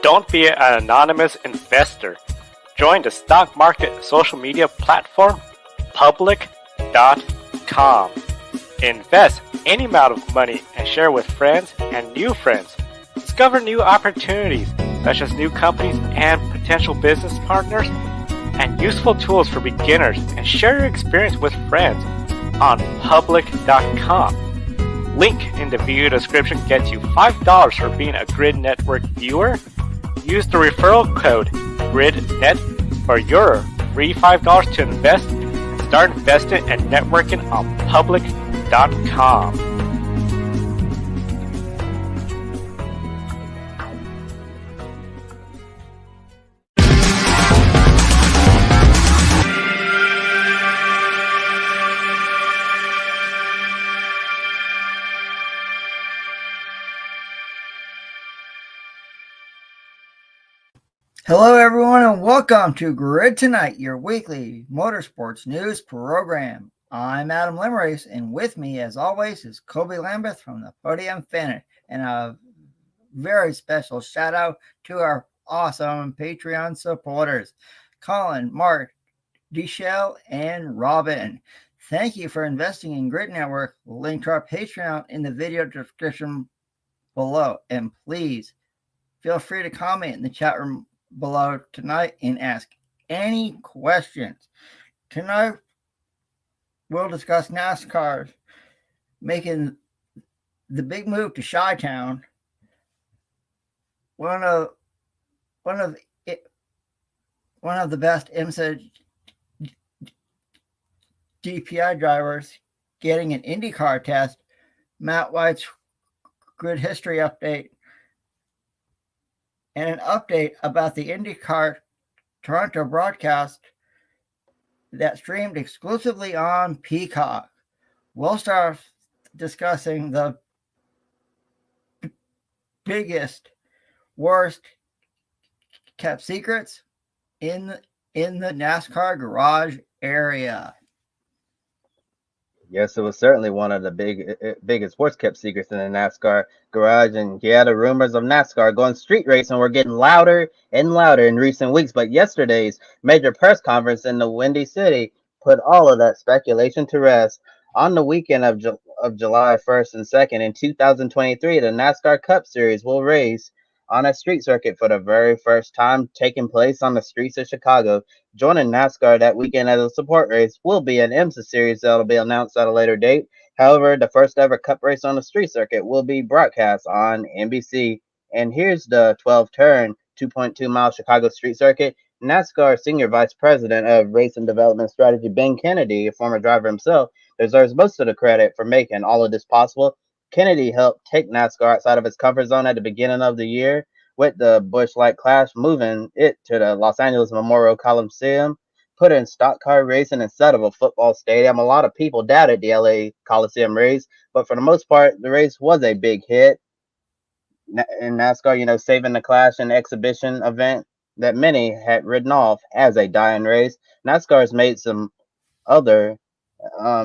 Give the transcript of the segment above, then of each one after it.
Don't be an anonymous investor. Join the stock market social media platform public.com. Invest any amount of money and share with friends and new friends. Discover new opportunities such as new companies and potential business partners and useful tools for beginners, and share your experience with friends on public.com. Link in the video description gets you $5 for being a Grid Network viewer. Use the referral code GRIDnet for your free $5 to invest and start investing and networking on public.com. Hello, everyone, and welcome to Grid Tonight, your weekly motorsports news program. I'm Adam Limerace, and with me, as always, is Kobe Lambeth from the Podium Finish, and a very special shout out to our awesome Patreon supporters, Colin, Mark, Deshelle, and Robin. Thank you for investing in Grid Network. We'll link to our Patreon in the video description below, and please feel free to comment in the chat room below tonight and ask any questions. Tonight we'll discuss NASCAR making the big move to Chi-Town. One of the best IMSA DPi drivers getting an IndyCar test. Matt White's grid history update, and an update about the IndyCar Toronto broadcast that streamed exclusively on Peacock. We'll start discussing the biggest, worst kept secrets in the NASCAR garage area. Yes, it was certainly one of the biggest worst kept secrets in the NASCAR garage. And yeah, the rumors of NASCAR going street racing were getting louder and louder in recent weeks. But yesterday's major press conference in the Windy City put all of that speculation to rest. On the weekend of July 1st and 2nd in 2023, the NASCAR Cup Series will race on a street circuit for the very first time, taking place on the streets of Chicago. Joining NASCAR that weekend as a support race will be an IMSA series that will be announced at a later date. However, the first ever Cup race on the street circuit will be broadcast on NBC. And here's the 12-turn, 2.2-mile Chicago street circuit. NASCAR Senior Vice President of Race and Development Strategy, Ben Kennedy, a former driver himself, deserves most of the credit for making all of this possible. Kennedy helped take NASCAR outside of its comfort zone at the beginning of the year with the Busch Light Clash, moving it to the Los Angeles Memorial Coliseum, put in stock car racing instead of a football stadium. A lot of people doubted the LA Coliseum race, but for the most part, the race was a big hit. In NASCAR, saving the Clash and exhibition event that many had written off as a dying race. NASCAR has made some other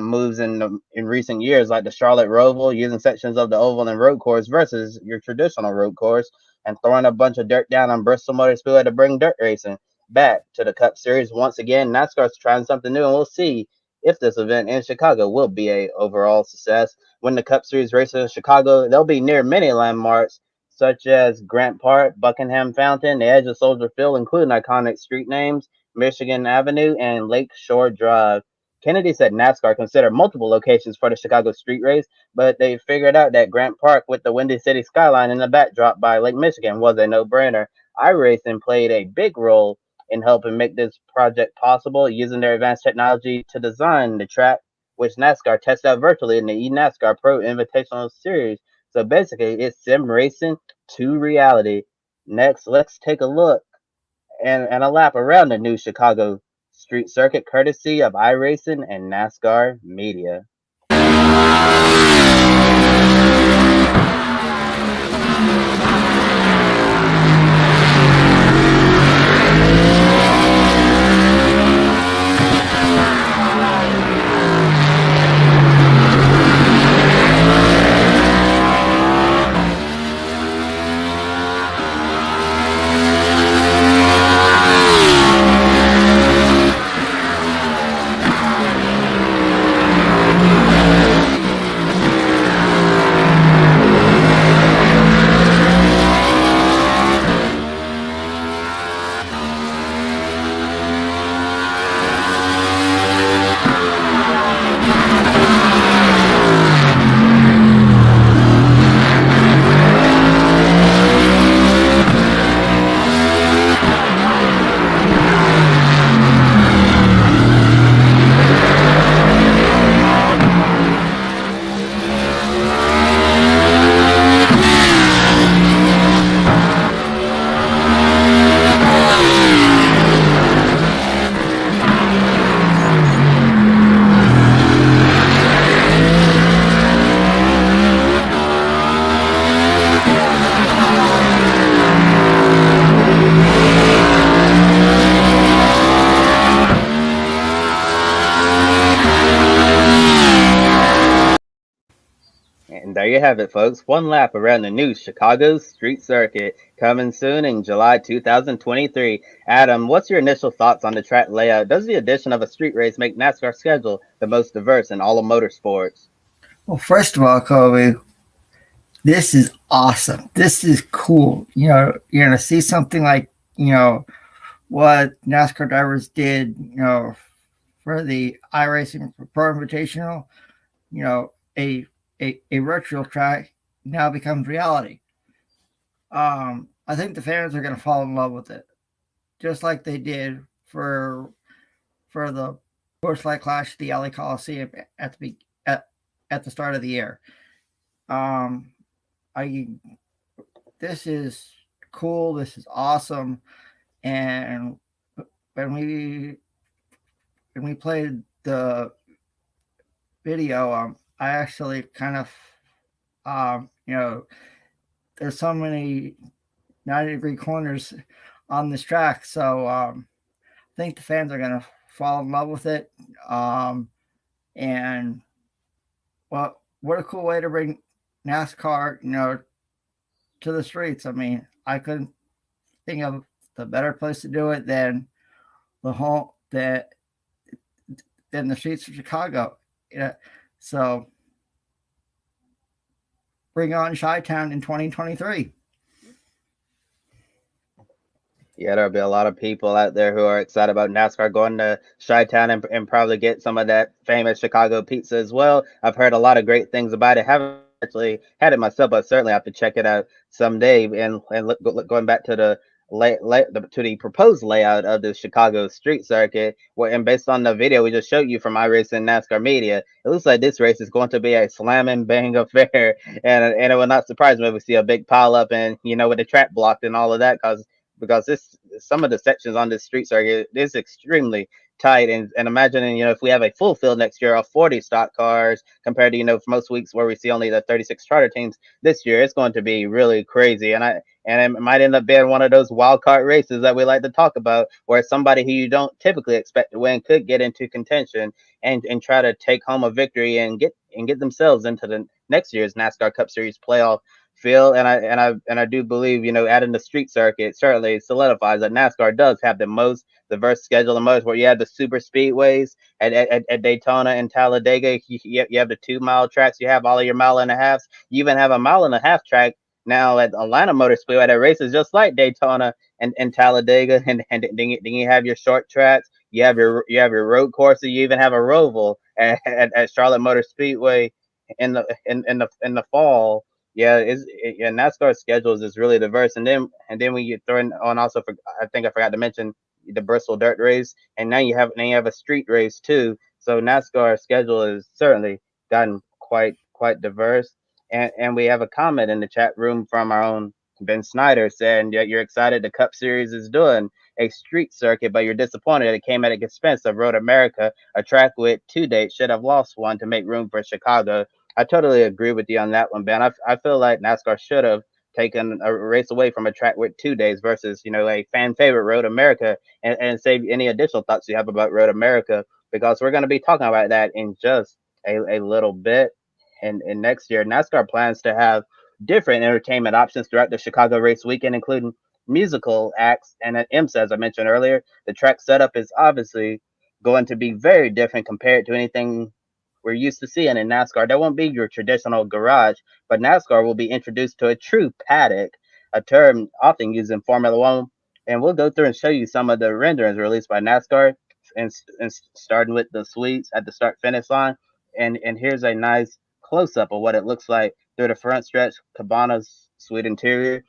moves in recent years, like the Charlotte Roval, using sections of the oval and road course versus your traditional road course, and throwing a bunch of dirt down on Bristol Motor Speedway to bring dirt racing back to the Cup Series. Once again, NASCAR's trying something new, and we'll see if this event in Chicago will be a overall success. When the Cup Series races in Chicago, they'll be near many landmarks such as Grant Park, Buckingham Fountain, the edge of Soldier Field, including iconic street names, Michigan Avenue, and Lake Shore Drive. Kennedy said NASCAR considered multiple locations for the Chicago street race, but they figured out that Grant Park with the Windy City skyline in the backdrop by Lake Michigan was a no-brainer. iRacing played a big role in helping make this project possible, using their advanced technology to design the track, which NASCAR tested out virtually in the eNASCAR Pro Invitational Series. So basically, it's sim racing to reality. Next, let's take a look and a lap around the new Chicago street circuit, courtesy of iRacing and NASCAR Media. There you have it, folks. One lap around the new Chicago street circuit coming soon in July 2023. Adam, what's your initial thoughts on the track layout? Does the addition of a street race make NASCAR schedule the most diverse in all of motorsports? Well, first of all, Kobe, this is awesome. This is cool. You're going to see something like, what NASCAR drivers did, for the iRacing Pro Invitational, a virtual track now becomes reality. I think the fans are going to fall in love with it, just like they did for the Busch Light Clash, the LA Coliseum at the start of the year. This is cool. This is awesome. And when we played the video, I actually kind of, there's so many 90-degree corners on this track, so I think the fans are going to fall in love with it. And well, what a cool way to bring NASCAR, to the streets. I mean, I couldn't think of the better place to do it than than the streets of Chicago. So bring on Chi-Town in 2023. Yeah, there'll be a lot of people out there who are excited about NASCAR going to Chi-Town and probably get some of that famous Chicago pizza as well. I've heard a lot of great things about it. Haven't actually had it myself, but certainly have to check it out someday. And going back to the proposed layout of the Chicago street circuit, and based on the video we just showed you from iRacing NASCAR Media, it looks like this race is going to be a slam and bang affair, and it will not surprise me if we see a big pile up and with the track blocked and all of that, because some of the sections on this street circuit is extremely tight, and imagining if we have a full field next year of 40 stock cars compared to for most weeks where we see only the 36 charter teams, this year it's going to be really crazy, and it might end up being one of those wild card races that we like to talk about, where somebody who you don't typically expect to win could get into contention and try to take home a victory and get themselves into the next year's NASCAR Cup Series playoff field. And I do believe adding the street circuit certainly solidifies that NASCAR does have the most diverse schedule in motorsport. You have the super speedways at Daytona and Talladega. You have the 2 mile tracks. You have all of your mile and a halves. You even have a mile and a half track now at Atlanta Motor Speedway that races just like Daytona and Talladega, and then you have your short tracks. You have your road courses. You even have a roval at Charlotte Motor Speedway in the fall. Yeah, NASCAR schedules is really diverse, and then when you throw in on also, I think I forgot to mention the Bristol Dirt Race, and now you have a street race too. So NASCAR schedule is certainly gotten quite diverse, and we have a comment in the chat room from our own Ben Snyder saying that you're excited the Cup Series is doing a street circuit, but you're disappointed it came at the expense of Road America, a track with 2 dates should have lost one to make room for Chicago. I totally agree with you on that one, Ben. I feel like NASCAR should have taken a race away from a track with 2 days versus, a fan favorite Road America, and save any additional thoughts you have about Road America, because we're going to be talking about that in just a little bit. And next year, NASCAR plans to have different entertainment options throughout the Chicago race weekend, including musical acts. And at IMSA, as I mentioned earlier, the track setup is obviously going to be very different compared to anything we're used to seeing in NASCAR. That won't be your traditional garage, but NASCAR will be introduced to a true paddock, a term often used in Formula One. And we'll go through and show you some of the renderings released by NASCAR, and starting with the suites at the start finish line. And here's a nice close up of what it looks like through the front stretch, Cabana's suite interior.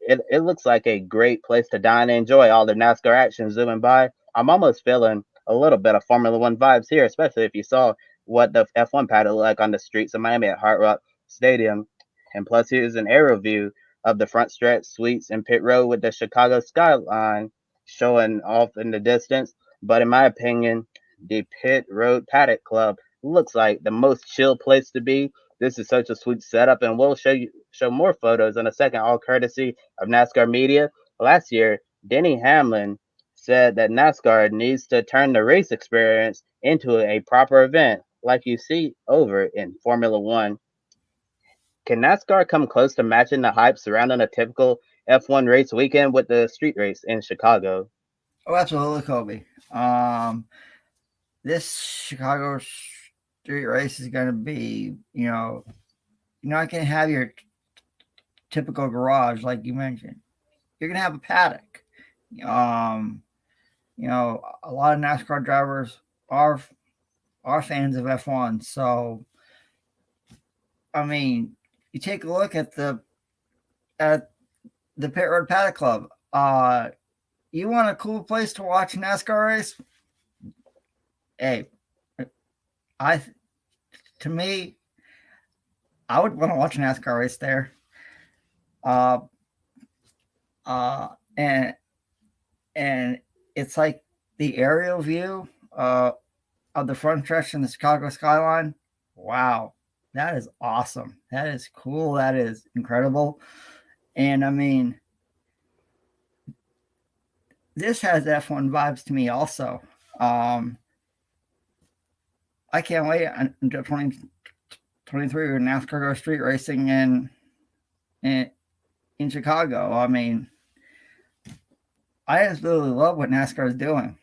It looks like a great place to dine and enjoy all the NASCAR action zooming by. I'm almost feeling a little bit of Formula One vibes here, especially if you saw what the F1 paddock looked like on the streets of Miami at Hard Rock Stadium. And plus, here's an aerial view of the front stretch, suites, and pit road with the Chicago skyline showing off in the distance. But in my opinion, the Pit Road Paddock Club looks like the most chill place to be. This is such a sweet setup, and we'll show more photos in a second, all courtesy of NASCAR Media. Last year, Denny Hamlin said that NASCAR needs to turn the race experience into a proper event, like you see over in Formula One. Can NASCAR come close to matching the hype surrounding a typical F1 race weekend with the street race in Chicago? Oh, absolutely, Kobe. This Chicago street race is going to be, you're not going to have your typical garage like you mentioned. You're going to have a paddock. Um, a lot of NASCAR drivers are fans of F1. So, I mean, you take a look at the Pit Road Paddock Club. You want a cool place to watch a NASCAR race? Hey, to me, I would want to watch a NASCAR race there. And it's like the aerial view of the front stretch in the Chicago skyline. Wow, that is awesome. That is cool. That is incredible. And I mean, this has F1 vibes to me also. I can't wait until 2023 when NASCAR goes street racing in Chicago. I mean, I absolutely love what NASCAR is doing.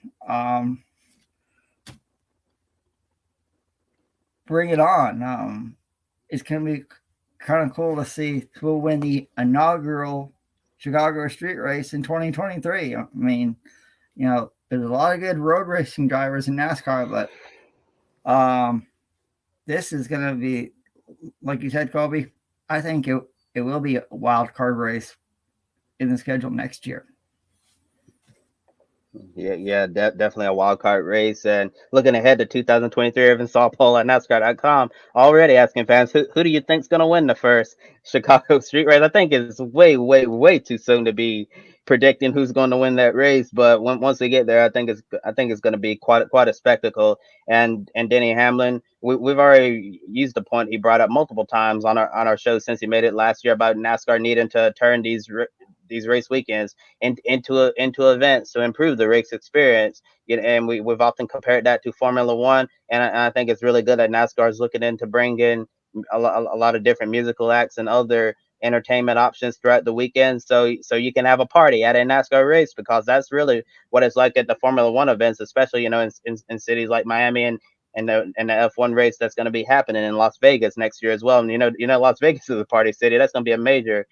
Bring it on. It's going to be kind of cool to see who will win the inaugural Chicago street race in 2023. I mean, there's a lot of good road racing drivers in NASCAR, but this is going to be, like you said, Kobe, I think it will be a wild card race in the schedule next year. Yeah, definitely a wild card race. And looking ahead to 2023, I even saw a poll at NASCAR.com already asking fans, who do you think's going to win the first Chicago street race? I think it's way too soon to be predicting who's going to win that race. But once we get there, I think it's going to be quite a spectacle. And Denny Hamlin, we've already used the point he brought up multiple times on our show since he made it last year about NASCAR needing to turn these race weekends into events to improve the race experience. And we've often compared that to Formula One, and I think it's really good that NASCAR is looking into bringing a lot of different musical acts and other entertainment options throughout the weekend, so you can have a party at a NASCAR race, because that's really what it's like at the Formula One events, especially in cities like Miami and the F1 race that's going to be happening in Las Vegas next year as well. And Las Vegas is a party city. That's going to be a major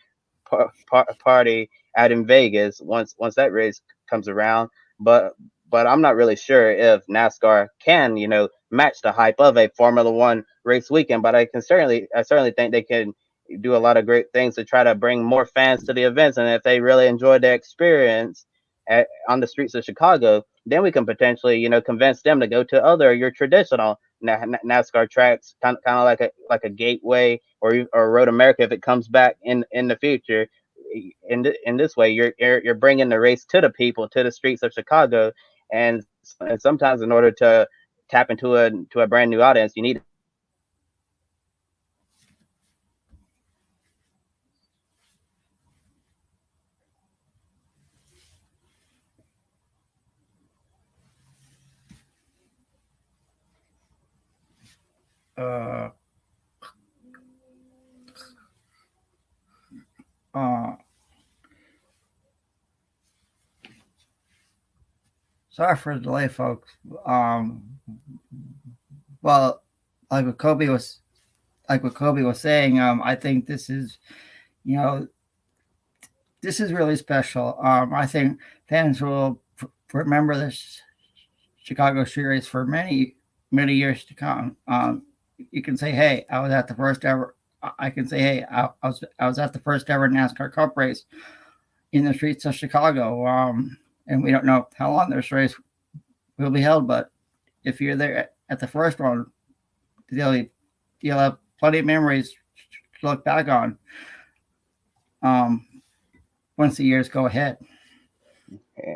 party out in Vegas once that race comes around. But I'm not really sure if NASCAR can match the hype of a Formula One race weekend. But I certainly think they can do a lot of great things to try to bring more fans to the events. And if they really enjoy their experience on the streets of Chicago, then we can potentially convince them to go to other your traditional NASCAR tracks, kind of like a Gateway or Road America if it comes back in the future. In this way, you're bringing the race to the people, to the streets of Chicago, and sometimes in order to tap into a brand new audience, you need. Sorry for the delay, folks. Well, like what Kobe was saying, I think this is, this is really special. I think fans will remember this Chicago street race for many years to come. You can say, "Hey, I was at the first ever." I can say, "Hey, I was at the first ever NASCAR Cup race in the streets of Chicago." And we don't know how long this race will be held, but if you're there at the first one, you'll have plenty of memories to look back on once the years go ahead.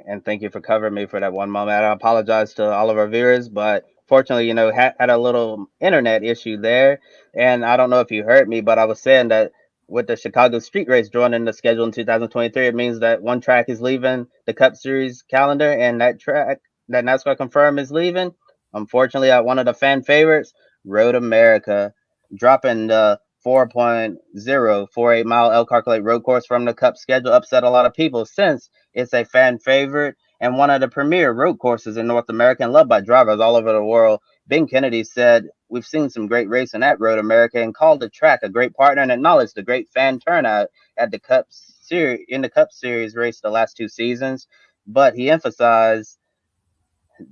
And thank you for covering me for that one moment. I apologize to all of our viewers, but fortunately, had a little internet issue there. And I don't know if you heard me, but I was saying that with the Chicago street race joining the schedule in 2023, it means that one track is leaving the Cup Series calendar, and that track that NASCAR confirmed is leaving. Unfortunately, one of the fan favorites, Road America, dropping the 4.048 mile Elkhart Lake road course from the Cup schedule upset a lot of people since it's a fan favorite and one of the premier road courses in North America and loved by drivers all over the world. Ben Kennedy said, "We've seen some great racing at Road America," and called the track a great partner and acknowledged the great fan turnout at the Cup Series race the last 2 seasons. But he emphasized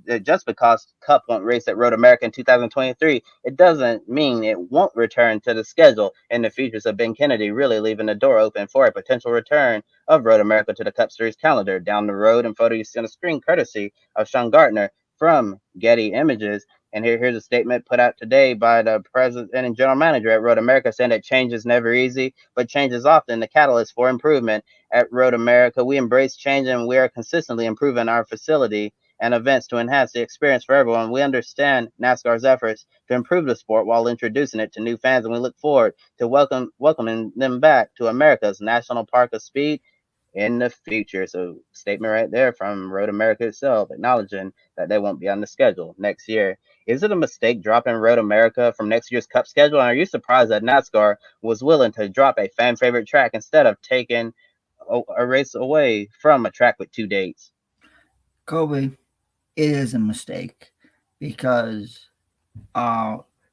that just because Cup won't race at Road America in 2023, it doesn't mean it won't return to the schedule in the future. So Ben Kennedy really leaving the door open for a potential return of Road America to the Cup Series calendar. Down the road, and photo you see on the screen, courtesy of Sean Gardner from Getty Images. And here's a statement put out today by the president and general manager at Road America saying that change is never easy, but change is often the catalyst for improvement. At Road America, we embrace change and we are consistently improving our facility and events to enhance the experience for everyone. We understand NASCAR's efforts to improve the sport while introducing it to new fans, and we look forward to welcoming them back to America's National Park of Speed in the future. So, statement right there from Road America itself, acknowledging that they won't be on the schedule next year. Is it a mistake dropping Road America from next year's Cup schedule? And are you surprised that NASCAR was willing to drop a fan favorite track instead of taking a race away from a track with 2 dates? Kobe, it is a mistake because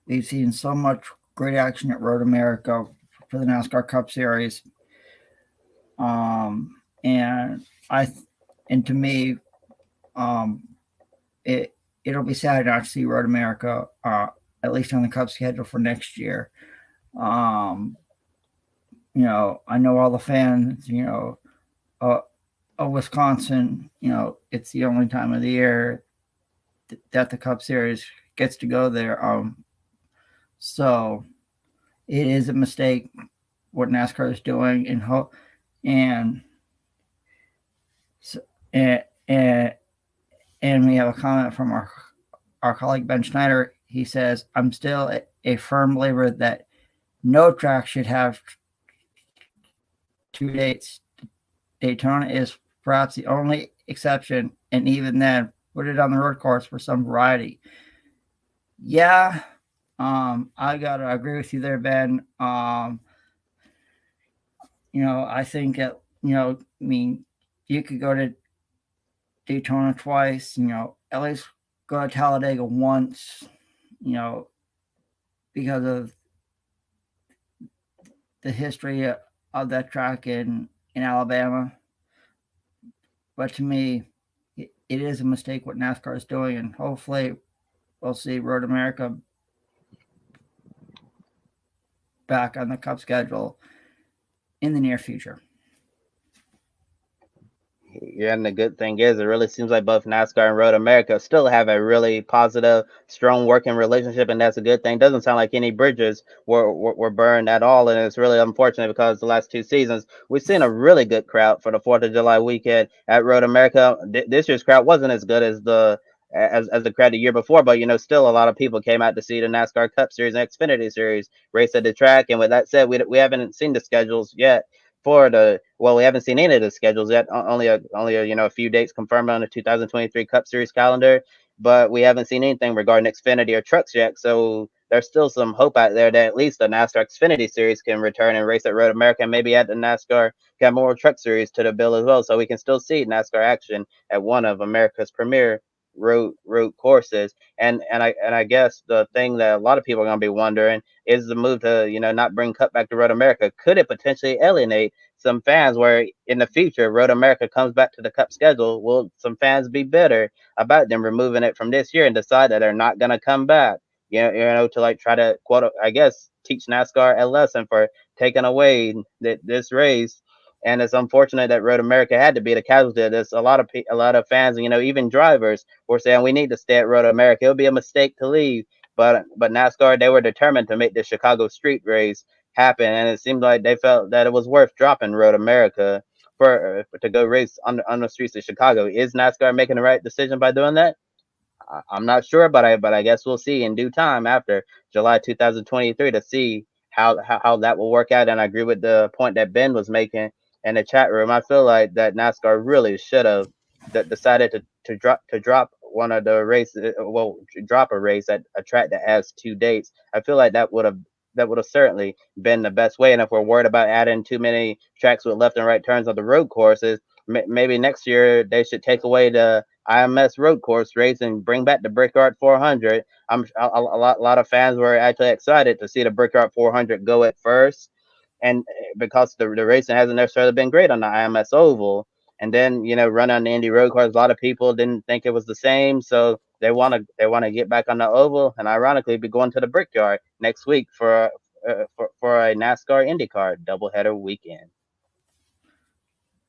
we've seen so much great action at Road America for the NASCAR Cup Series. And to me, it'll be sad not to see Road America at least on the Cup schedule for next year. I know all the fans, of Wisconsin, it's the only time of the year that the Cup Series gets to go there. So it is a mistake what NASCAR is doing, and we have a comment from our colleague Ben Schneider. He says, "I'm still a firm believer that no track should have 2 dates. Daytona is perhaps the only exception, and even then, put it on the road course for some variety." Yeah, I gotta agree with you there, Ben. I think that you could go to Daytona twice. At least go to Talladega once. Because of the history of that track in Alabama. But to me, it is a mistake what NASCAR is doing, and hopefully we'll see Road America back on the Cup schedule in the near future. Yeah, and the good thing is, it really seems like both NASCAR and Road America still have a really positive, strong working relationship, and that's a good thing. Doesn't sound like any bridges were burned at all, and it's really unfortunate because the last 2 seasons we've seen a really good crowd for the 4th of July weekend at Road America. This year's crowd wasn't as good as the crowd the year before, but still a lot of people came out to see the NASCAR Cup Series and Xfinity Series race at the track. And with that said, we haven't seen the schedules yet we haven't seen any of the schedules yet. Only a few dates confirmed on the 2023 Cup Series calendar, but we haven't seen anything regarding Xfinity or trucks yet. So there's still some hope out there that at least the NASCAR Xfinity Series can return and race at Road America, and maybe add the NASCAR Memorial Truck Series to the bill as well, so we can still see NASCAR action at one of America's premier road courses. And I guess the thing that a lot of people are going to be wondering is the move to not bring Cup back to Road America. Could it potentially alienate some fans, where in the future Road America comes back to the Cup schedule? Will some fans be bitter about them removing it from this year and decide that they're not going to come back? To try to teach NASCAR a lesson for taking away this race. And it's unfortunate that Road America had to be the casualty of this. A lot of fans, even drivers, were saying we need to stay at Road America. It would be a mistake to leave, but NASCAR, they were determined to make the Chicago street race happen, and it seemed like they felt that it was worth dropping Road America for to go race on the streets of Chicago. Is NASCAR making the right decision by doing that? I'm not sure, but I guess we'll see in due time after July 2023 to see how that will work out. And I agree with the point that Ben was making in the chat room. I feel like that NASCAR really should have decided to drop one of the races. Well, drop a race at a track that has 2 dates. I feel like that would have that would have certainly been the best way. And if we're worried about adding too many tracks with left and right turns on the road courses, maybe next year they should take away the IMS road course race and bring back the Brickyard 400. A lot of fans were actually excited to see the Brickyard 400 go at first, and because the racing hasn't necessarily been great on the IMS Oval, and then run on the Indy road course, a lot of people didn't think it was the same, so they want to get back on the Oval, and ironically, be going to the Brickyard next week for a NASCAR IndyCar doubleheader weekend.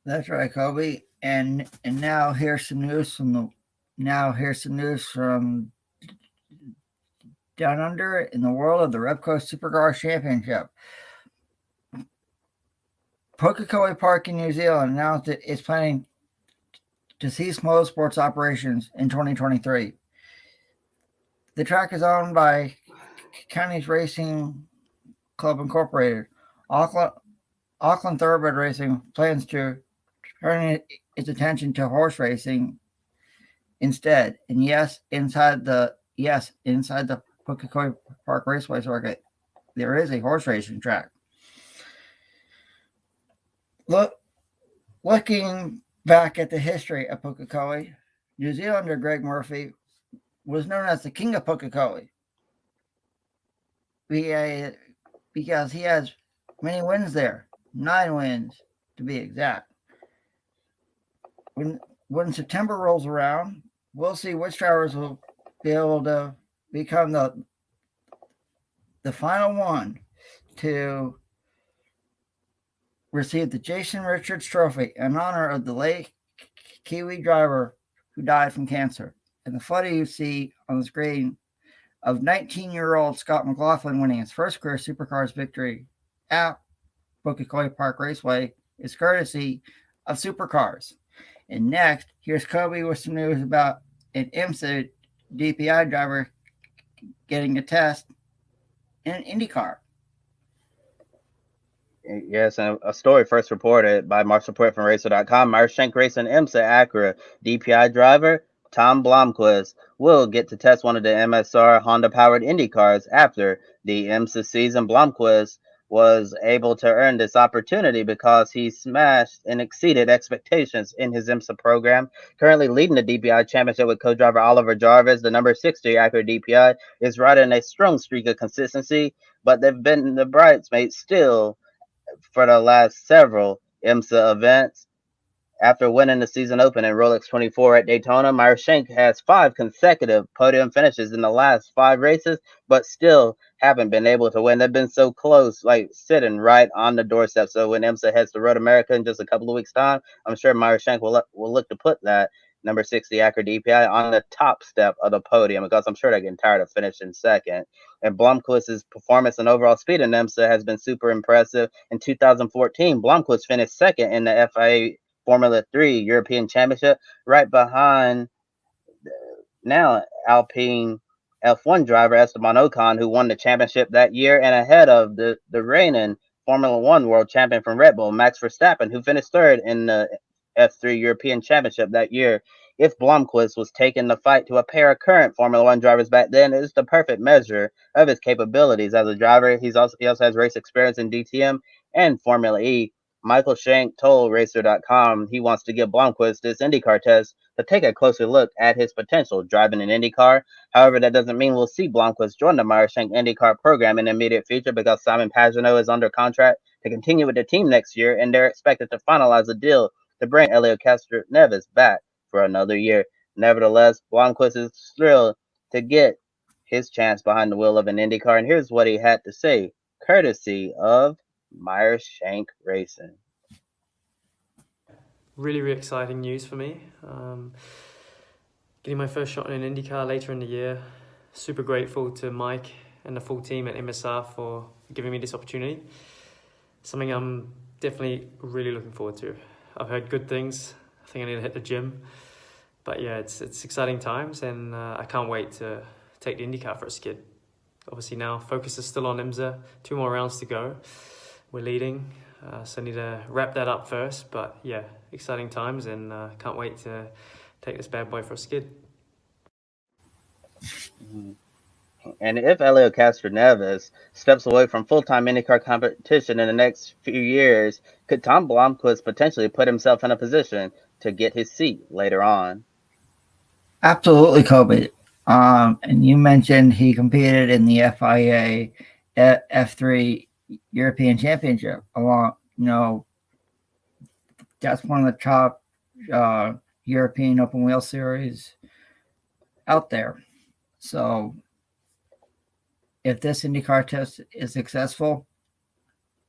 That's right, Kobe. And now here's some news from down under in the world of the Repco Supercars Championship. Pukekohe Park in New Zealand announced it is planning to cease motorsports operations in 2023. The track is owned by Counties Racing Club Incorporated. Auckland Thoroughbred Racing plans to turn its attention to horse racing instead. And inside the Pukekohe Park Raceway circuit, there is a horse racing track. Looking back at the history of Pukekohe, New Zealander Greg Murphy was known as the King of Pukekohe because he has many wins there, 9 wins to be exact. When September rolls around, we'll see which drivers will be able to become the final one to receive the Jason Richards Trophy in honor of the late Kiwi driver who died from cancer. And the photo you see on the screen of 19-year-old Scott McLaughlin winning his first career Supercars victory at Pukekohe Park Raceway is courtesy of Supercars. And next, here's Kobe with some news about an IMSA DPi driver getting a test in an IndyCar. Yes, and a story first reported by March Report from Racer.com. Meyer Shank Racing IMSA Acura DPi driver Tom Blomqvist will get to test one of the MSR Honda-powered Indy cars after the IMSA season. Blomqvist was able to earn this opportunity because he smashed and exceeded expectations in his IMSA program. Currently leading the DPi championship with co-driver Oliver Jarvis, the number 60 Acura DPi is riding a strong streak of consistency, but they've been the bridesmaids still for the last several IMSA events. After winning the season open in Rolex 24 at Daytona, Meyer Shank has 5 consecutive podium finishes in the last 5 races, but still haven't been able to win. They've been so close, like sitting right on the doorstep. So when IMSA heads to Road America in just a couple of weeks' time, I'm sure Meyer Shank will look to put that number 60 Acura DPi on the top step of the podium, because I'm sure they're getting tired of finishing second. And Blomqvist's performance and overall speed in IMSA has been super impressive. In 2014, Blomqvist finished second in the FIA Formula 3 European Championship, right behind now Alpine F1 driver Esteban Ocon, who won the championship that year, and ahead of the reigning Formula 1 world champion from Red Bull, Max Verstappen, who finished third in the F3 European Championship that year. If Blomqvist was taking the fight to a pair of current Formula 1 drivers back then, it's the perfect measure of his capabilities as a driver. He also has race experience in DTM and Formula E. Michael Shank told Racer.com he wants to give Blomqvist this IndyCar test to take a closer look at his potential driving an IndyCar. However, that doesn't mean we'll see Blomqvist join the Meyer Shank IndyCar program in the immediate future, because Simon Pagenaud is under contract to continue with the team next year, and they're expected to finalize a deal to bring Elio Castroneves back for another year. Nevertheless, Blomqvist is thrilled to get his chance behind the wheel of an IndyCar, and here's what he had to say, courtesy of Meyer Shank Racing. Really, really exciting news for me. Getting my first shot in an IndyCar later in the year. Super grateful to Mike and the full team at MSR for giving me this opportunity. Something I'm definitely really looking forward to. I've heard good things. I think I need to hit the gym. But yeah, it's exciting times, and I can't wait to take the IndyCar for a skid. Obviously now focus is still on IMSA. 2 more rounds to go. We're leading, so I need to wrap that up first. But yeah, exciting times, and can't wait to take this bad boy for a skid. And if Elio Castroneves steps away from full-time IndyCar competition in the next few years, could Tom Blomqvist potentially put himself in a position to get his seat later on? Absolutely, Kobe. And you mentioned he competed in the FIA F3 European Championship. That's one of the top European open wheel series out there. So if this IndyCar test is successful,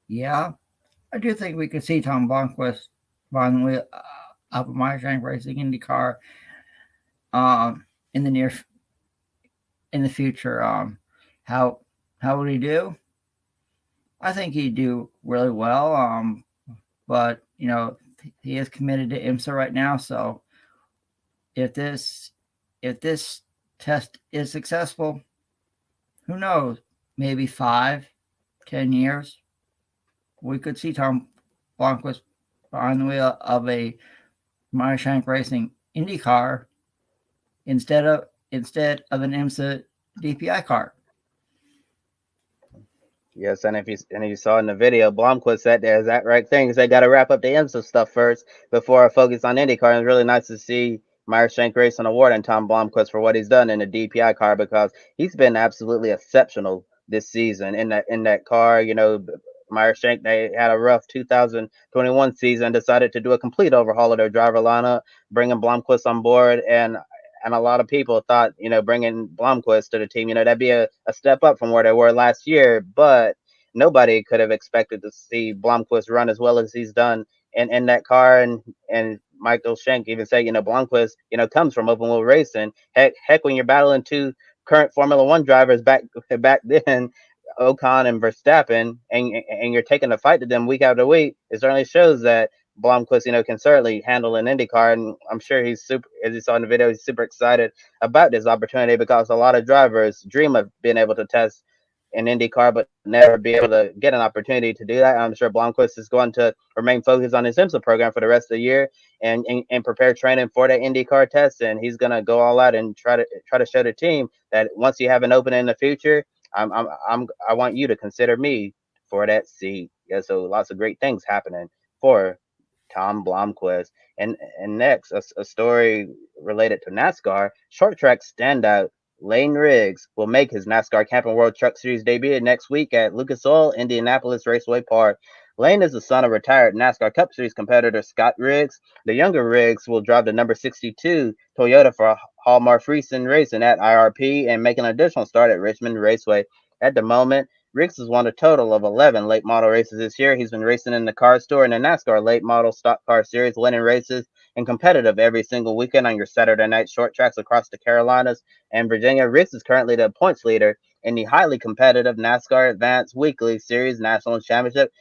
yeah, I do think we could see Tom Blomqvist behind the wheel up at Meyer Shank Racing IndyCar in the future. How would he do? I think he'd do really well. But he is committed to IMSA right now. So if this test is successful, who knows? Maybe 5-10 years, we could see Tom Blomqvist behind the wheel of a Meyer Shank Racing IndyCar instead of an IMSA DPi car. Yes, and if you saw in the video, Blomqvist said there's that right thing. They got to wrap up the IMSA stuff first before I focus on IndyCar. And it's really nice to see Meyer Shank Racing awarding Tom Blomqvist for what he's done in the DPi car, because he's been absolutely exceptional this season in that car. Meyer Shank, they had a rough 2021 season, decided to do a complete overhaul of their driver lineup, bringing Blomqvist on board, and a lot of people thought, bringing Blomqvist to the team, that'd be a step up from where they were last year. But nobody could have expected to see Blomqvist run as well as he's done in that car. And Michael Shank even said, Blomqvist, comes from open wheel racing. Heck, when you're battling two current Formula One drivers back then, Ocon and Verstappen, and you're taking a fight to them week after week, it certainly shows that Blomqvist, can certainly handle an IndyCar, and I'm sure he's super, as you saw in the video, he's super excited about this opportunity, because a lot of drivers dream of being able to test an IndyCar, but never be able to get an opportunity to do that. I'm sure Blomqvist is going to remain focused on his IMSA program for the rest of the year and prepare training for that IndyCar test, and he's going to go all out and try to show the team that once you have an opening in the future, I want you to consider me for that seat. Yeah, so lots of great things happening for Tom Blomqvist. And next, a story related to NASCAR. Short track standout Lane Riggs will make his NASCAR Camping World Truck Series debut next week at Lucas Oil Indianapolis Raceway Park. Lane is the son of retired NASCAR Cup Series competitor Scott Riggs. The younger Riggs will drive the number 62 Toyota for Hallmark Racing at IRP and make an additional start at Richmond Raceway. At the moment, Riggs has won a total of 11 late model races this year. He's been racing in the car store in the NASCAR late model stock car series, winning races and competitive every single weekend on your Saturday night short tracks across the Carolinas and Virginia. Riggs is currently the points leader in the highly competitive NASCAR Advanced Weekly Series National Championship.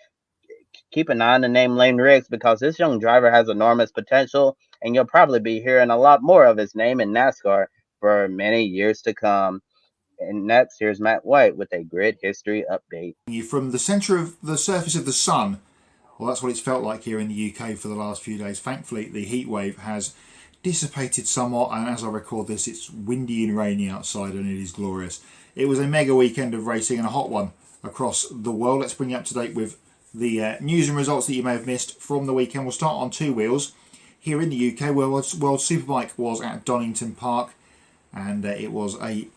Keep an eye on the name Lane Riggs, because this young driver has enormous potential, and you'll probably be hearing a lot more of his name in NASCAR for many years to come. And next, here's Matt White with a grid history update. From the centre of the surface of the sun, well, that's what it's felt like here in the UK for the last few days. Thankfully, the heat wave has dissipated somewhat, and as I record this, it's windy and rainy outside, and it is glorious. It was a mega weekend of racing and a hot one across the world. Let's bring you up to date with the news and results that you may have missed from the weekend. We'll start on two wheels. Here in the UK, World Superbike was at Donington Park, and it was a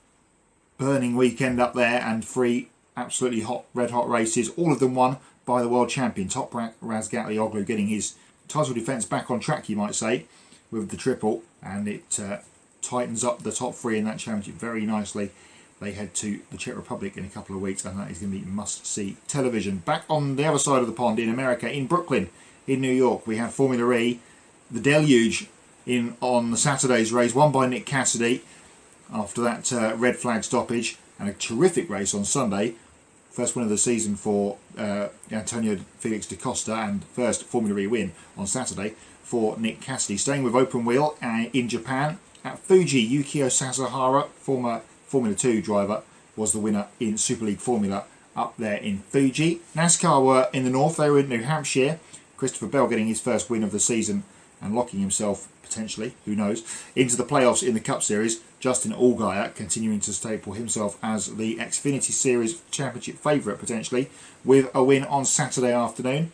burning weekend up there, and three absolutely red hot races, all of them won by the world champion Toprak Razgatlioglu, getting his title defence back on track, you might say, with the triple, and it tightens up the top three in that championship very nicely. They head to the Czech Republic in a couple of weeks, and that is going to be must-see television. Back on the other side of the pond in America, in Brooklyn, in New York, we had Formula E, the deluge on the Saturday's race, won by Nick Cassidy after that red flag stoppage, and a terrific race on Sunday. First win of the season for Antonio Felix da Costa, and first Formula E win on Saturday for Nick Cassidy. Staying with open wheel in Japan, at Fuji, Yukio Sasahara, former Formula 2 driver, was the winner in Super League Formula up there in Fuji. NASCAR were in the north, they were in New Hampshire. Christopher Bell getting his first win of the season and locking himself, potentially, who knows, into the playoffs in the Cup Series. Justin Allgaier continuing to staple himself as the Xfinity Series Championship favourite, potentially, with a win on Saturday afternoon.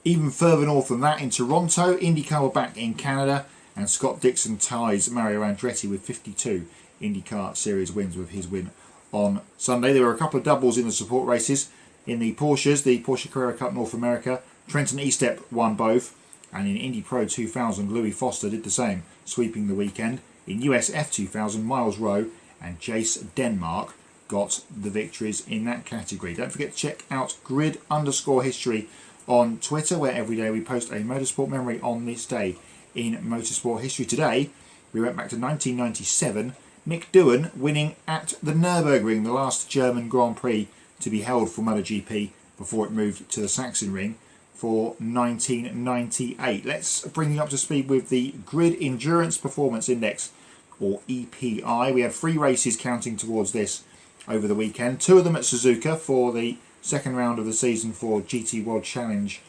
Even further north than that, in Toronto, IndyCar were back in Canada, and Scott Dixon ties Mario Andretti with 52 IndyCar Series wins with his win on Sunday. There were a couple of doubles in the support races. In the Porsches, the Porsche Carrera Cup North America, Trenton Estep won both, and in Indy Pro 2000, Louis Foster did the same, sweeping the weekend. In USF 2000, Miles Rowe and Jace Denmark got the victories in that category. Don't forget to check out grid_history on Twitter, where every day we post a motorsport memory on this day in motorsport history. Today, we went back to 1997, Mick Doohan winning at the Nürburgring, the last German Grand Prix to be held for MotoGP before it moved to the Sachsenring for 1998. Let's bring you up to speed with the Grid Endurance Performance Index, or EPI. We had 3 races counting towards this over the weekend. 2 of them at Suzuka for the second round of the season for GT World Challenge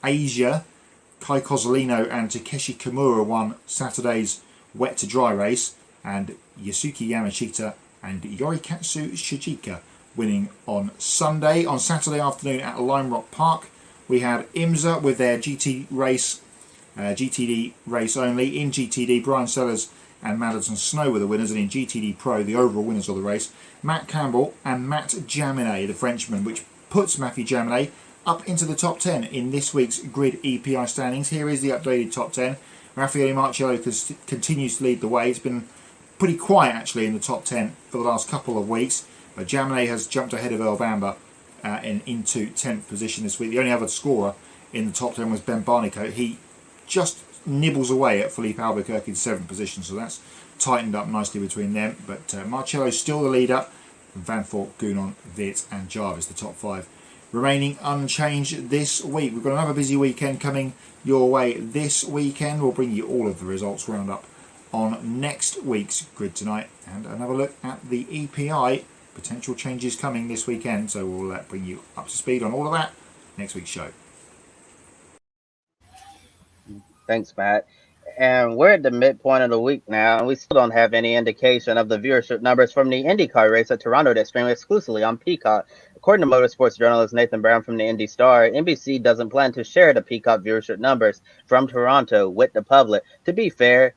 Asia. Kai Cozzolino and Takeshi Kimura won Saturday's wet to dry race, and Yasuki Yamashita and Yorikatsu Shijika winning on Sunday. On Saturday afternoon at Lime Rock Park, we had IMSA with their GT race, GTD race only. In GTD, Brian Sellers and Madison Snow were the winners, and in GTD Pro, the overall winners of the race, Matt Campbell and Matt Jaminet, the Frenchman, which puts Matthew Jaminet up into the top 10 in this week's Grid EPI standings. Here is the updated top 10. Raffaele Marciello continues to lead the way. It's been pretty quiet, actually, in the top 10 for the last couple of weeks, but Jaminet has jumped ahead of Earl Bamber into 10th position this week. The only other scorer in the top 10 was Ben Barnicoat. He just nibbles away at Felipe Albuquerque in 7th position, so that's tightened up nicely between them. But Marcello's still the leader, and Van Fort, Gounon, Viet and Jarvis, the top 5, remaining unchanged this week. We've got another busy weekend coming your way this weekend. We'll bring you all of the results roundup on next week's Grid Tonight, and another look at the EPI. Potential changes coming this weekend, so we'll bring you up to speed on all of that next week's show. Thanks, Matt. And we're at the midpoint of the week now, and we still don't have any indication of the viewership numbers from the IndyCar race at Toronto that stream exclusively on Peacock. According to motorsports journalist Nathan Brown from the Indy Star, NBC doesn't plan to share the Peacock viewership numbers from Toronto with the public. To be fair,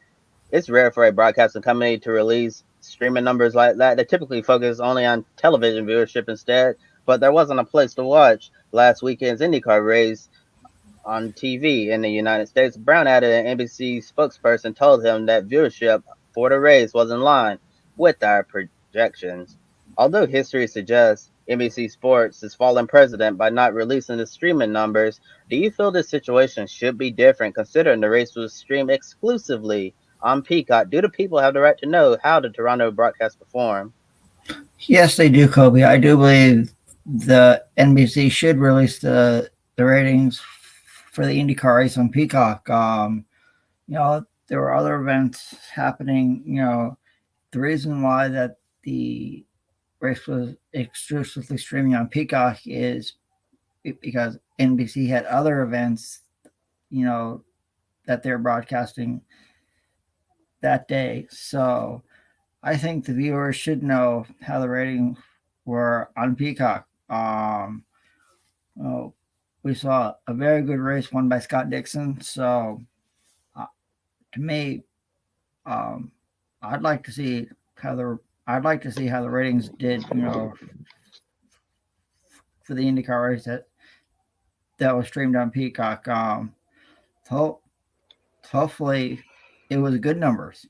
it's rare for a broadcasting company to release streaming numbers like that. They typically focus only on television viewership instead, but there wasn't a place to watch last weekend's IndyCar race on TV in the United States. Brown added an NBC spokesperson told him that viewership for the race was in line with our projections. Although history suggests NBC Sports is falling president by not releasing the streaming numbers, do you feel this situation should be different considering the race was streamed exclusively on Peacock? Do the people have the right to know how the Toronto broadcast performed? Yes, they do, Kobe. I do believe the NBC should release the ratings for the IndyCar race on Peacock. There were other events happening. The reason why that the race was exclusively streaming on Peacock is because NBC had other events, that they're broadcasting that day. So I think the viewers should know how the ratings were on Peacock. We saw a very good race won by Scott Dixon. So to me, I'd like to see how the ratings did, for the IndyCar race that was streamed on Peacock. Hopefully it was good numbers.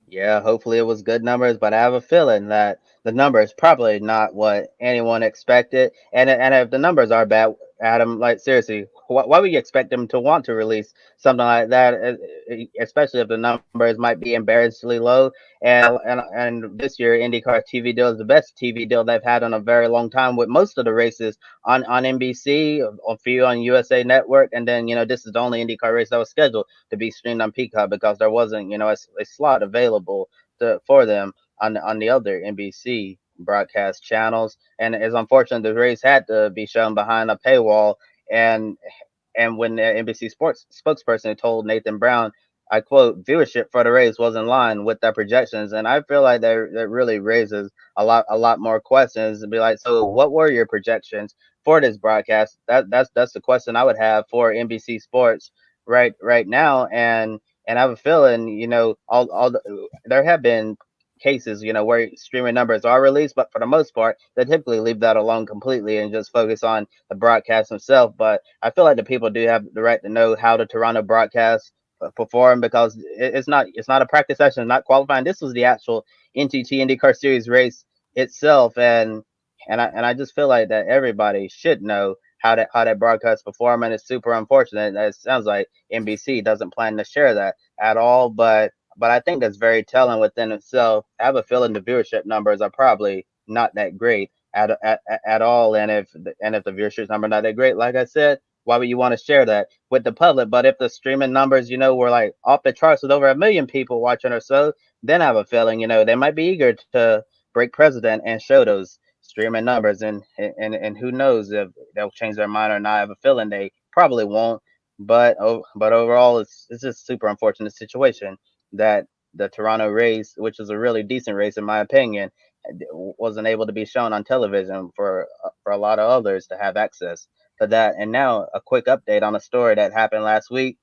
Yeah, hopefully it was good numbers, but I have a feeling that the number is probably not what anyone expected. And if the numbers are bad, Adam, like seriously, why would you expect them to want to release something like that, especially if the numbers might be embarrassingly low? And this year, IndyCar TV deal is the best TV deal they've had in a very long time, with most of the races on NBC, a few on USA Network, and then this is the only IndyCar race that was scheduled to be streamed on Peacock because there wasn't a slot available for them on the other NBC broadcast channels. And it's unfortunate the race had to be shown behind a paywall, and and when the NBC Sports spokesperson told Nathan Brown, I quote, viewership for the race was in line with their projections, and I feel like that really raises a lot more questions and be like, so what were your projections for this broadcast? That's the question I would have for NBC Sports right now, and I have a feeling, there have been cases, where streaming numbers are released, but for the most part, they typically leave that alone completely and just focus on the broadcast themselves. But I feel like the people do have the right to know how the Toronto broadcast perform, because it's not a practice session, it's not qualifying. This was the actual NTT IndyCar Series race itself, and I just feel like that everybody should know how that broadcast perform, and it's super unfortunate that it sounds like NBC doesn't plan to share that at all. But I think that's very telling within itself. I have a feeling the viewership numbers are probably not that great at all, and if the viewership number not that great, like I said, why would you want to share that with the public? But if the streaming numbers, were like off the charts with over 1 million people watching or so, then I have a feeling, they might be eager to break precedent and show those streaming numbers, and who knows if they'll change their mind or not. I have a feeling they probably won't. But overall, it's just super unfortunate situation that the Toronto race, which is a really decent race in my opinion, wasn't able to be shown on television for a lot of others to have access to that. And now a quick update on a story that happened last week.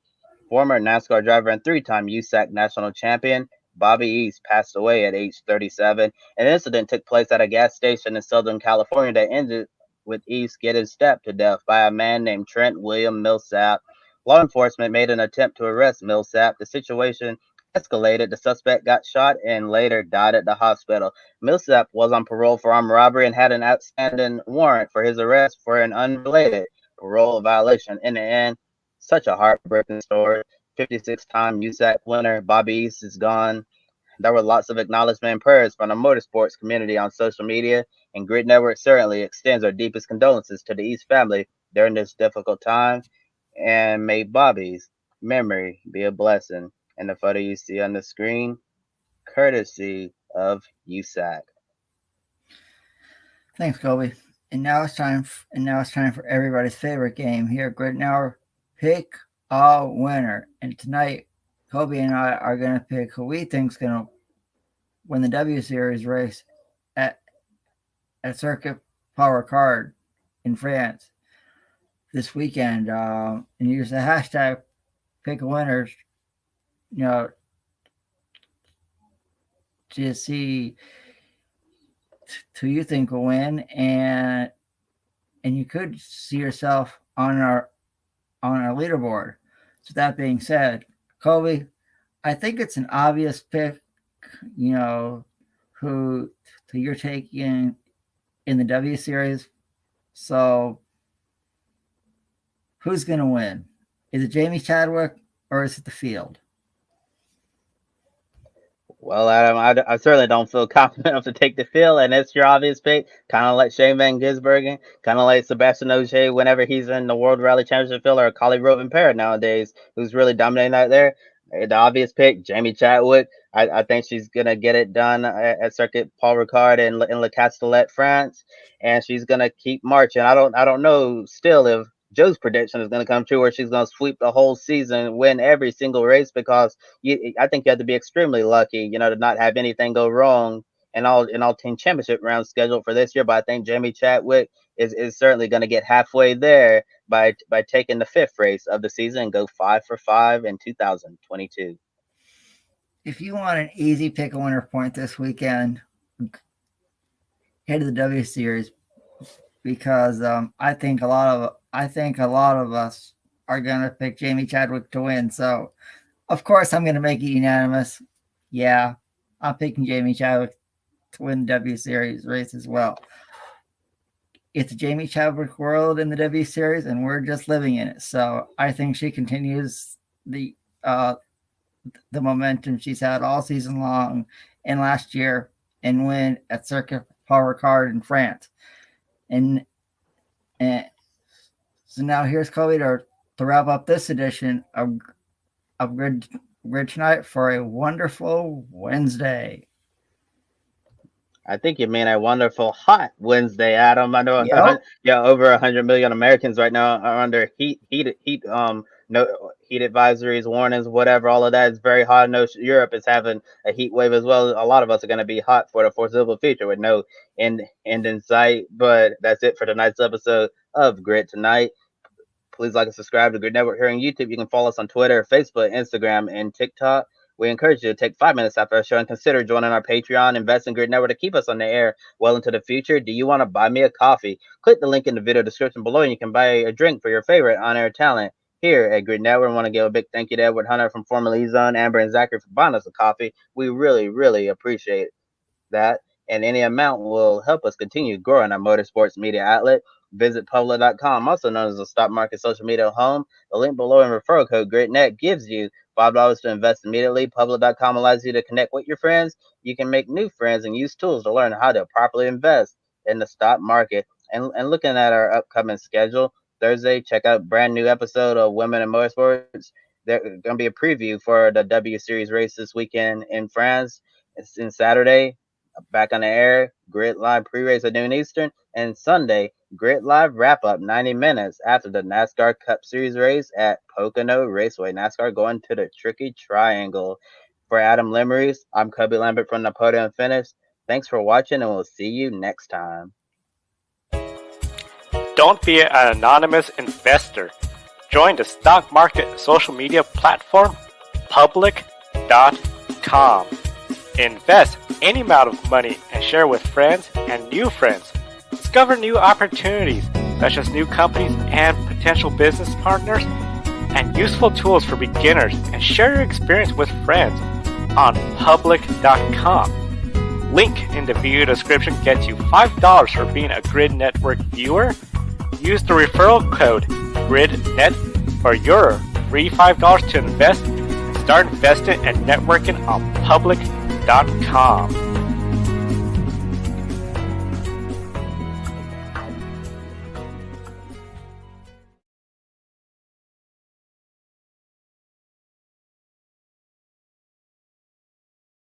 Former NASCAR driver and three-time USAC national champion Bobby East passed away at age 37. An incident took place at a gas station in Southern California that ended with East getting stabbed to death by a man named Trent William Millsap. Law enforcement made an attempt to arrest Millsap. The situation escalated. The suspect got shot and later died at the hospital. Millsap was on parole for armed robbery and had an outstanding warrant for his arrest for an unrelated parole violation. In the end, such a heartbreaking story. 56-time USAC winner Bobby East is gone. There were lots of acknowledgement and prayers from the motorsports community on social media, and Grid Network certainly extends our deepest condolences to the East family during this difficult time. And may Bobby's memory be a blessing. And the photo you see on the screen, courtesy of USAC. Thanks, Kobe. And now it's time. For everybody's favorite game here at Grid Network. Pick a winner. And tonight, Kobe and I are going to pick who we think is going to win the W Series race at Circuit Power Card in France this weekend. And use the hashtag pick a winner, to see who you think will win, and you could see yourself on our leaderboard. So that being said, Kobe, I think it's an obvious pick, who you're taking in the W Series. So who's going to win? Is it Jamie Chadwick or is it the field? Well, Adam, I certainly don't feel confident enough to take the field, and it's your obvious pick, kind of like Shane Van Gisbergen, kind of like Sebastian Ogier whenever he's in the World Rally Championship field, or Collie Roven-Parrott nowadays, who's really dominating out there. The obvious pick, Jamie Chadwick. I think she's gonna get it done at Circuit Paul Ricard in Le Castellet, France, and she's gonna keep marching. I don't know still if Joe's prediction is going to come true, where she's going to sweep the whole season, win every single race, because I think you have to be extremely lucky, to not have anything go wrong in all team championship rounds scheduled for this year. But I think Jamie Chadwick is certainly going to get halfway there by taking the fifth race of the season and go 5 for 5 in 2022. If you want an easy pick a winner point this weekend, head to the W Series, because I think a lot of us are gonna pick Jamie Chadwick to win. So, of course, I'm gonna make it unanimous. Yeah, I'm picking Jamie Chadwick to win the W Series race as well. It's a Jamie Chadwick world in the W Series, and we're just living in it. So I think she continues the momentum she's had all season long and last year, and win at Circuit Paul Ricard in France. And so now here's Kobe to wrap up this edition of Grid Tonight for a wonderful Wednesday. I think you mean a wonderful hot Wednesday, Adam. I know, Yep. over 100 million Americans right now are under no heat advisories, warnings, whatever. All of that is very hot. I know Europe is having a heat wave as well. A lot of us are going to be hot for the foreseeable future with no end in sight. But that's it for tonight's episode of Grid Tonight. Please like and subscribe to Grid Network here on YouTube. You can follow us on Twitter, Facebook, Instagram, and TikTok. We encourage you to take 5 minutes after our show and consider joining our Patreon, invest in Grid Network to keep us on the air well into the future. Do you want to buy me a coffee? Click the link in the video description below and you can buy a drink for your favorite on-air talent here at Grid Network. I want to give a big thank you to Edward Hunter from formerly Zone, Amber, and Zachary for buying us a coffee. We really, really appreciate that. And any amount will help us continue growing our motorsports media outlet. Visit Public.com, also known as the stock market social media home. The link below and referral code GRIDnet gives you $5 to invest immediately. Public.com allows you to connect with your friends. You can make new friends and use tools to learn how to properly invest in the stock market. And looking at our upcoming schedule, Thursday, check out brand new episode of Women in Motorsports. There's going to be a preview for the W Series race this weekend in France. It's in Saturday, back on the air, Grid Live pre-race at noon Eastern, and Sunday, Grid Live wrap-up 90 minutes after the NASCAR Cup Series race at Pocono Raceway. NASCAR going to the Tricky Triangle. For Adam Lemmeries, I'm Kobe Lambert from the Podium Finish. Thanks for watching, and we'll see you next time. Don't be an anonymous investor. Join the stock market social media platform, Public.com. Invest any amount of money and share with friends and new friends. Discover new opportunities, such as new companies and potential business partners, and useful tools for beginners, and share your experience with friends on Public.com. Link in the video description gets you $5 for being a Grid Network viewer. Use the referral code GRIDnet for your free $5 to invest and start investing and networking on Public.com.